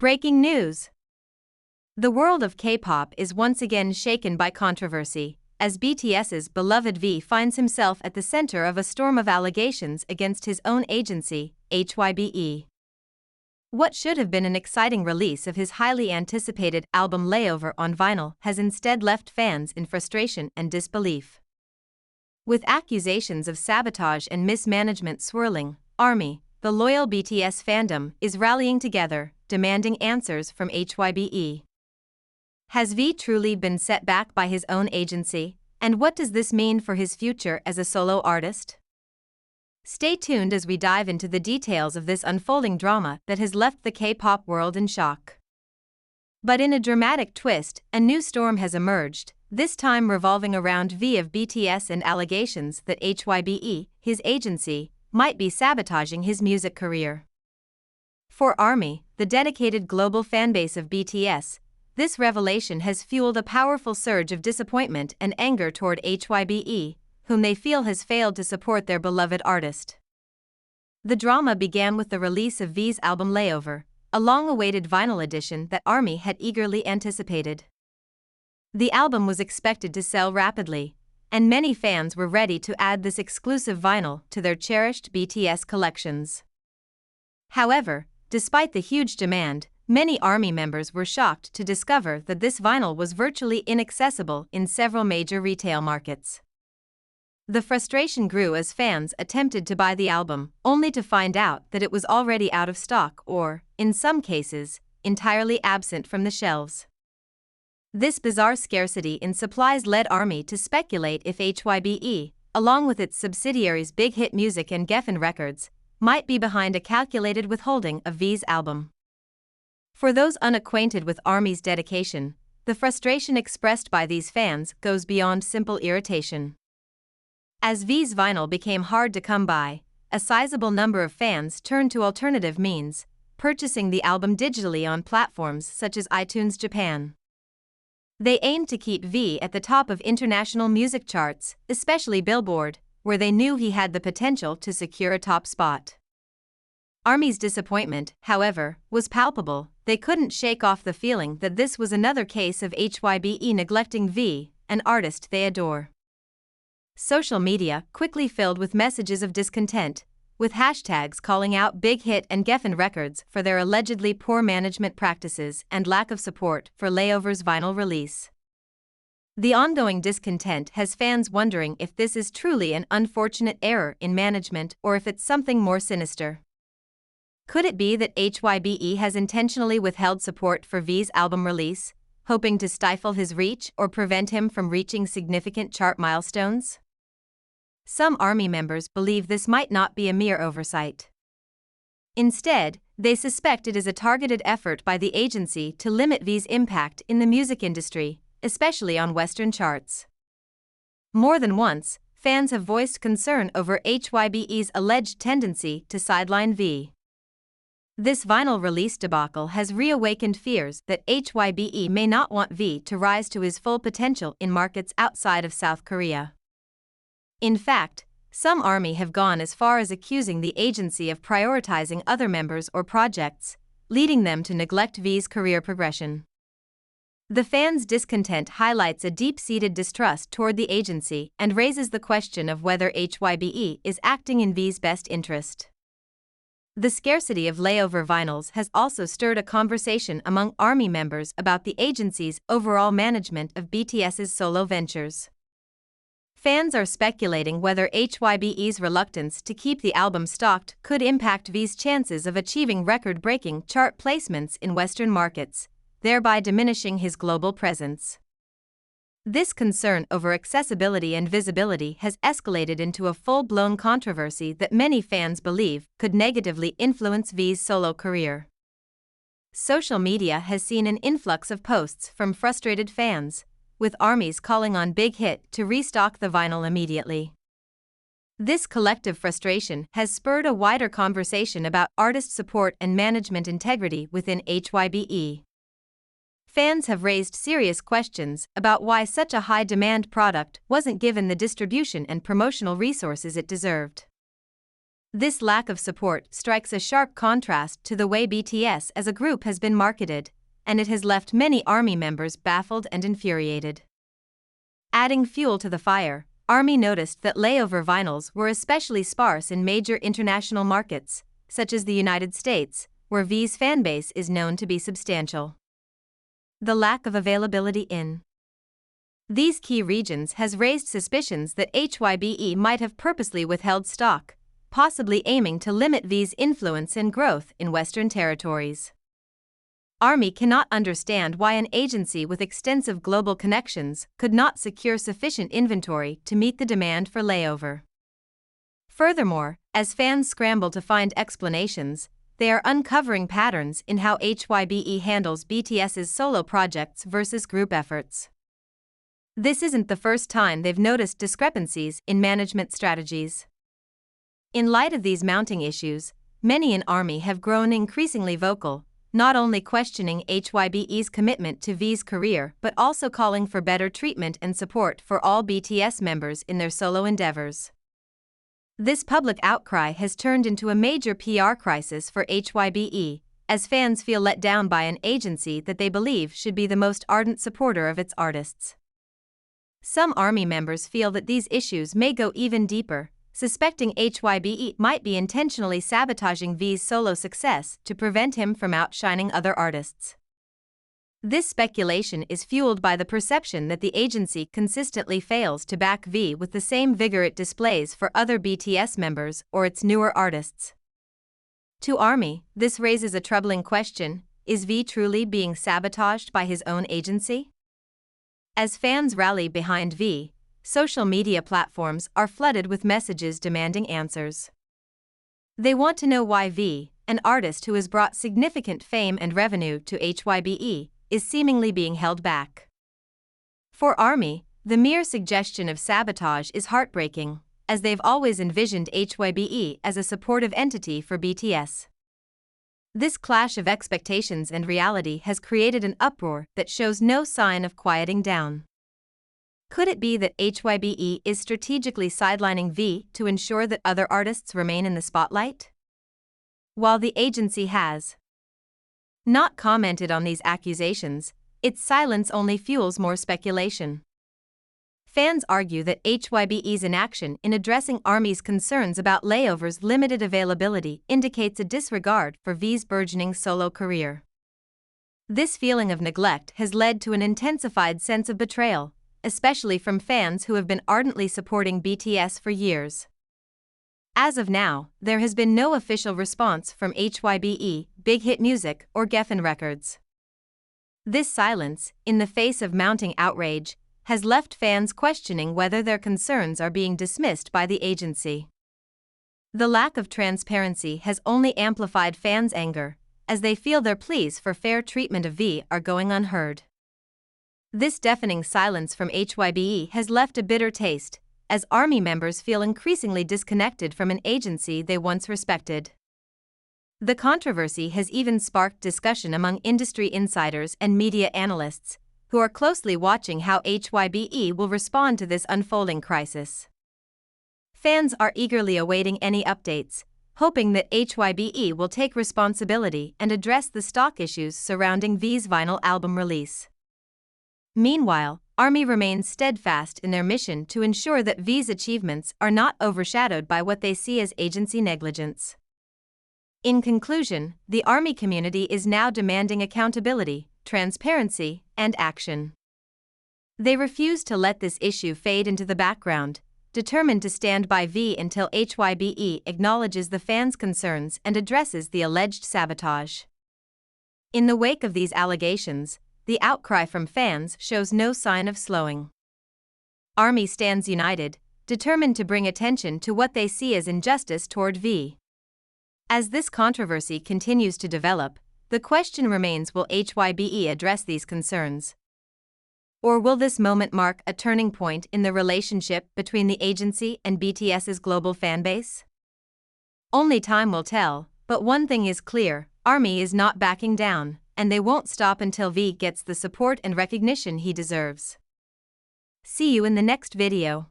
Breaking news! The world of K-pop is once again shaken by controversy, as BTS's beloved V finds himself at the center of a storm of allegations against his own agency, HYBE. What should have been an exciting release of his highly anticipated album Layover on vinyl has instead left fans in frustration and disbelief. With accusations of sabotage and mismanagement swirling, ARMY, the loyal BTS fandom, is rallying together, demanding answers from HYBE. Has V truly been set back by his own agency, and what does this mean for his future as a solo artist? Stay tuned as we dive into the details of this unfolding drama that has left the K-pop world in shock. But in a dramatic twist, a new storm has emerged, this time revolving around V of BTS and allegations that HYBE, his agency, might be sabotaging his music career. For ARMY, the dedicated global fanbase of BTS, this revelation has fueled a powerful surge of disappointment and anger toward HYBE, whom they feel has failed to support their beloved artist. The drama began with the release of V's album Layover, a long-awaited vinyl edition that ARMY had eagerly anticipated. The album was expected to sell rapidly, and many fans were ready to add this exclusive vinyl to their cherished BTS collections. However, despite the huge demand, many ARMY members were shocked to discover that this vinyl was virtually inaccessible in several major retail markets. The frustration grew as fans attempted to buy the album, only to find out that it was already out of stock or, in some cases, entirely absent from the shelves. This bizarre scarcity in supplies led ARMY to speculate if HYBE, along with its subsidiaries BIGHIT Music and Geffen Records, might be behind a calculated withholding of V's album. For those unacquainted with ARMY's dedication, the frustration expressed by these fans goes beyond simple irritation. As V's vinyl became hard to come by, a sizable number of fans turned to alternative means, purchasing the album digitally on platforms such as iTunes Japan. They aimed to keep V at the top of international music charts, especially Billboard, where they knew he had the potential to secure a top spot. ARMY's disappointment, however, was palpable. They couldn't shake off the feeling that this was another case of HYBE neglecting V, an artist they adore. Social media quickly filled with messages of discontent, with hashtags calling out BIGHIT and Geffen Records for their allegedly poor management practices and lack of support for Layover's vinyl release. The ongoing discontent has fans wondering if this is truly an unfortunate error in management or if it's something more sinister. Could it be that HYBE has intentionally withheld support for V's album release, hoping to stifle his reach or prevent him from reaching significant chart milestones? Some ARMY members believe this might not be a mere oversight. Instead, they suspect it is a targeted effort by the agency to limit V's impact in the music industry, especially on Western charts. More than once, fans have voiced concern over HYBE's alleged tendency to sideline V. This vinyl release debacle has reawakened fears that HYBE may not want V to rise to his full potential in markets outside of South Korea. In fact, some ARMY have gone as far as accusing the agency of prioritizing other members or projects, leading them to neglect V's career progression. The fans' discontent highlights a deep-seated distrust toward the agency and raises the question of whether HYBE is acting in V's best interest. The scarcity of Layover vinyls has also stirred a conversation among ARMY members about the agency's overall management of BTS's solo ventures. Fans are speculating whether HYBE's reluctance to keep the album stocked could impact V's chances of achieving record-breaking chart placements in Western markets, thereby diminishing his global presence. This concern over accessibility and visibility has escalated into a full-blown controversy that many fans believe could negatively influence V's solo career. Social media has seen an influx of posts from frustrated fans, with ARMYs calling on BIGHIT to restock the vinyl immediately. This collective frustration has spurred a wider conversation about artist support and management integrity within HYBE. Fans have raised serious questions about why such a high-demand product wasn't given the distribution and promotional resources it deserved. This lack of support strikes a sharp contrast to the way BTS as a group has been marketed, and it has left many ARMY members baffled and infuriated. Adding fuel to the fire, ARMY noticed that layover vinyls were especially sparse in major international markets, such as the United States, where V's fanbase is known to be substantial. The lack of availability in these key regions has raised suspicions that HYBE might have purposely withheld stock, possibly aiming to limit V's influence and growth in Western territories. ARMY cannot understand why an agency with extensive global connections could not secure sufficient inventory to meet the demand for layover. Furthermore, as fans scramble to find explanations, they are uncovering patterns in how HYBE handles BTS's solo projects versus group efforts. This isn't the first time they've noticed discrepancies in management strategies. In light of these mounting issues, many in ARMY have grown increasingly vocal, not only questioning HYBE's commitment to V's career but also calling for better treatment and support for all BTS members in their solo endeavors. This public outcry has turned into a major PR crisis for HYBE, as fans feel let down by an agency that they believe should be the most ardent supporter of its artists. Some ARMY members feel that these issues may go even deeper, suspecting HYBE might be intentionally sabotaging V's solo success to prevent him from outshining other artists. This speculation is fueled by the perception that the agency consistently fails to back V with the same vigor it displays for other BTS members or its newer artists. To ARMY, this raises a troubling question: is V truly being sabotaged by his own agency? As fans rally behind V, social media platforms are flooded with messages demanding answers. They want to know why V, an artist who has brought significant fame and revenue to HYBE, is seemingly being held back. For ARMY, the mere suggestion of sabotage is heartbreaking, as they've always envisioned HYBE as a supportive entity for BTS. This clash of expectations and reality has created an uproar that shows no sign of quieting down. Could it be that HYBE is strategically sidelining V to ensure that other artists remain in the spotlight? While the agency has not commented on these accusations, its silence only fuels more speculation. Fans argue that HYBE's inaction in addressing ARMY's concerns about layovers' limited availability indicates a disregard for V's burgeoning solo career. This feeling of neglect has led to an intensified sense of betrayal, especially from fans who have been ardently supporting BTS for years. As of now, there has been no official response from HYBE, BIGHIT Music, or Geffen Records. This silence, in the face of mounting outrage, has left fans questioning whether their concerns are being dismissed by the agency. The lack of transparency has only amplified fans' anger, as they feel their pleas for fair treatment of V are going unheard. This deafening silence from HYBE has left a bitter taste, as ARMY members feel increasingly disconnected from an agency they once respected. The controversy has even sparked discussion among industry insiders and media analysts, who are closely watching how HYBE will respond to this unfolding crisis. Fans are eagerly awaiting any updates, hoping that HYBE will take responsibility and address the stock issues surrounding V's vinyl album release. Meanwhile, ARMY remains steadfast in their mission to ensure that V's achievements are not overshadowed by what they see as agency negligence. In conclusion, the ARMY community is now demanding accountability, transparency, and action. They refuse to let this issue fade into the background, determined to stand by V until HYBE acknowledges the fans' concerns and addresses the alleged sabotage. In the wake of these allegations, the outcry from fans shows no sign of slowing. ARMY stands united, determined to bring attention to what they see as injustice toward V. As this controversy continues to develop, the question remains: will HYBE address these concerns? Or will this moment mark a turning point in the relationship between the agency and BTS's global fanbase? Only time will tell, but one thing is clear: ARMY is not backing down, and they won't stop until V gets the support and recognition he deserves. See you in the next video.